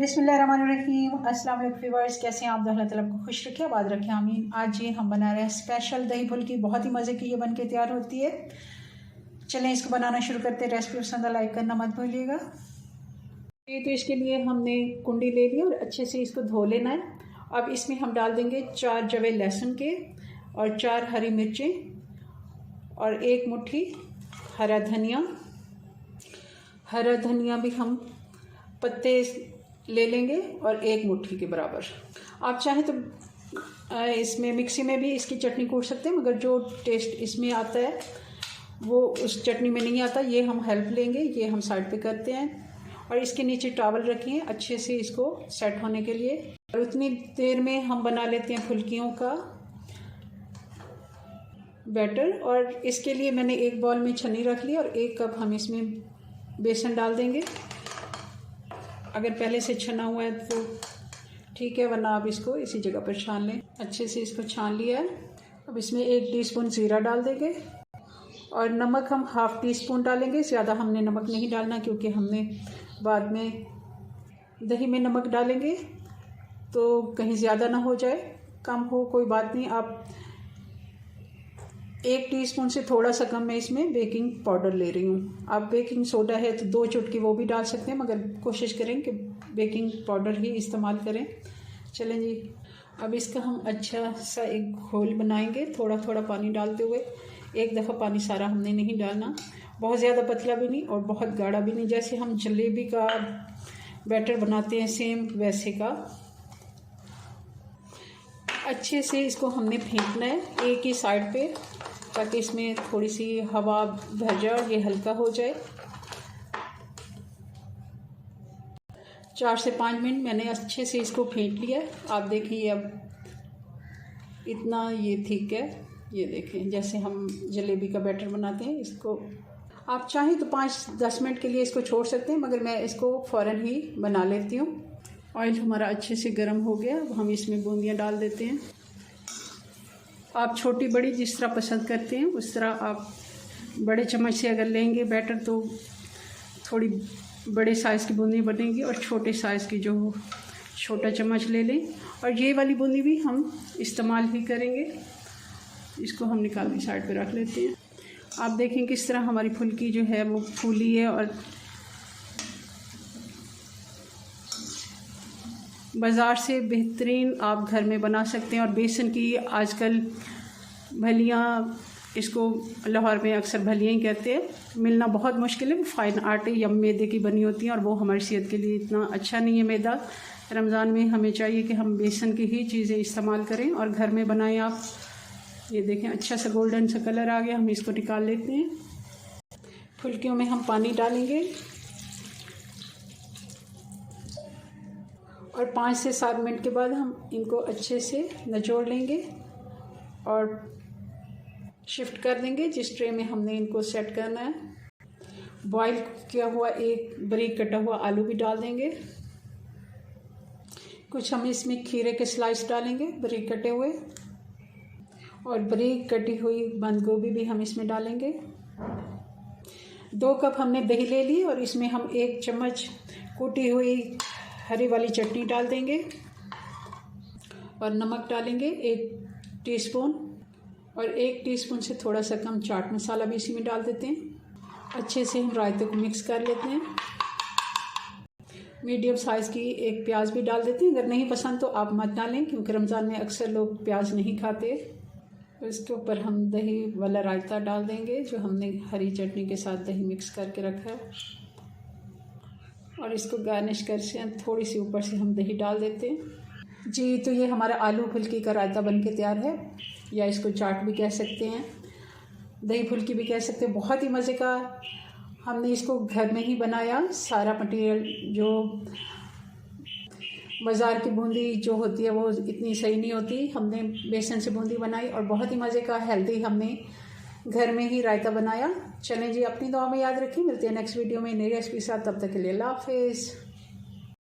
बिस्मिल्लाहिर्रहमानिर्रहीम। अस्सलाम वालेकुम व्यूअर्स, कैसे हैं आप? अल्लाह ताला आपको खुश रखे, आबाद रखे, आमीन। आज ये हम बना रहे हैं स्पेशल दही फुल्की। बहुत ही मज़े की ये बन के तैयार होती है। चलें इसको बनाना शुरू करते हैं। रेसिपी पसंद लाइक करना मत भूलिएगा। तो इसके लिए हमने कुंडी ले ली और अच्छे से इसको धो लेना है। अब इसमें हम डाल देंगे 4 जवे लहसुन के और 4 हरी मिर्चें और 1 मुट्ठी हरा धनिया। हरा धनिया भी हम पत्ते ले लेंगे और 1 मुट्ठी के बराबर। आप चाहें तो इसमें मिक्सी में भी इसकी चटनी कूट सकते हैं, मगर जो टेस्ट इसमें आता है वो उस चटनी में नहीं आता। ये हम हेल्प लेंगे, ये हम साइड पे करते हैं। और इसके नीचे टॉवल रखिए अच्छे से इसको सेट होने के लिए। और उतनी देर में हम बना लेते हैं फुल्कियों का बैटर। और इसके लिए मैंने एक बाउल में छन्नी रख ली और 1 कप हम इसमें बेसन डाल देंगे। अगर पहले से छना हुआ है तो ठीक है, वरना आप इसको इसी जगह पर छान लें। अच्छे से इसको छान लिया है। अब इसमें 1 टीस्पून ज़ीरा डाल देंगे और नमक हम ½ टीस्पून डालेंगे। ज़्यादा हमने नमक नहीं डालना क्योंकि हमने बाद में दही में नमक डालेंगे, तो कहीं ज़्यादा ना हो जाए, कम हो कोई बात नहीं। आप 1 टीस्पून से थोड़ा सा कम मैं इसमें बेकिंग पाउडर ले रही हूँ। आप बेकिंग सोडा है तो 2 चुटकी वो भी डाल सकते हैं, मगर कोशिश करें कि बेकिंग पाउडर ही इस्तेमाल करें। चलें जी, अब इसका हम अच्छा सा एक घोल बनाएंगे, थोड़ा थोड़ा पानी डालते हुए। एक दफ़ा पानी सारा हमने नहीं डालना, बहुत ज़्यादा पतला भी नहीं और बहुत गाढ़ा भी नहीं। जैसे हम जलेबी का बैटर बनाते हैं सेम वैसे का। अच्छे से इसको हमने फेंटना है एक ही साइड पे, ताकि इसमें थोड़ी सी हवा भर जाए और ये हल्का हो जाए। 4 से 5 मिनट मैंने अच्छे से इसको फेंट लिया। आप देखिए अब इतना ये ठीक है। ये देखें जैसे हम जलेबी का बैटर बनाते हैं इसको। आप चाहें तो 5-10 मिनट के लिए इसको छोड़ सकते हैं, मगर मैं इसको फ़ौरन ही बना लेती हूँ। ऑयल हमारा अच्छे से गर्म हो गया। अब हम इसमें बूंदियाँ डाल देते हैं। आप छोटी बड़ी जिस तरह पसंद करते हैं उस तरह आप बड़े चम्मच से अगर लेंगे बैटर तो थोड़ी बड़े साइज़ की बूंदी बनेगी, और छोटे साइज़ की जो छोटा चम्मच ले लें। और ये वाली बूंदी भी हम इस्तेमाल ही करेंगे। इसको हम निकाल के साइड पे रख लेते हैं। आप देखें किस तरह हमारी फुल्की जो है वो फूली है और बाज़ार से बेहतरीन आप घर में बना सकते हैं। और बेसन की आजकल भलियाँ, इसको लाहौर में अक्सर भलियाँ ही कहते हैं, मिलना बहुत मुश्किल है। फाइन आटे या मैदे की बनी होती हैं और वो हमारी सेहत के लिए इतना अच्छा नहीं है मैदा। रमज़ान में हमें चाहिए कि हम बेसन की ही चीज़ें इस्तेमाल करें और घर में बनाएं। आप ये देखें अच्छा सा गोल्डन सा कलर आ गया। हम इसको निकाल लेते हैं। फुल्कियों में हम पानी डालेंगे और 5 से 7 मिनट के बाद हम इनको अच्छे से निचोड़ लेंगे और शिफ्ट कर देंगे जिस ट्रे में हमने इनको सेट करना है। बॉईल किया हुआ 1 बारीक कटा हुआ आलू भी डाल देंगे। कुछ हम इसमें खीरे के स्लाइस डालेंगे बारीक कटे हुए, और बारीक कटी हुई बंद गोभी भी हम इसमें डालेंगे। 2 कप हमने दही ले ली और इसमें हम 1 चम्मच कूटी हुई हरी वाली चटनी डाल देंगे और नमक डालेंगे 1 टीस्पून, और 1 टीस्पून से थोड़ा सा कम चाट मसाला भी इसी में डाल देते हैं। अच्छे से हम रायते को मिक्स कर लेते हैं। मीडियम साइज़ की 1 प्याज भी डाल देते हैं। अगर नहीं पसंद तो आप मत डालें, क्योंकि रमज़ान में अक्सर लोग प्याज नहीं खाते। तो इसके ऊपर हम दही वाला रायता डाल देंगे जो हमने हरी चटनी के साथ दही मिक्स करके रखा है, और इसको गार्निश कर से थोड़ी सी ऊपर से हम दही डाल देते हैं। जी, तो ये हमारा आलू फुल्की का रायता बन के तैयार है, या इसको चाट भी कह सकते हैं, दही फुल्की भी कह सकते हैं। बहुत ही मज़े का। हमने इसको घर में ही बनाया। सारा मटेरियल जो बाज़ार की बूंदी जो होती है वो इतनी सही नहीं होती, हमने बेसन से बूंदी बनाई और बहुत ही मज़े का हेल्दी हमने घर में ही रायता बनाया। चलें जी, अपनी दुआ में याद रखें। मिलते हैं नेक्स्ट वीडियो में नई रेसिपी के साथ। तब तक के लिए अल्लाह हाफिज़।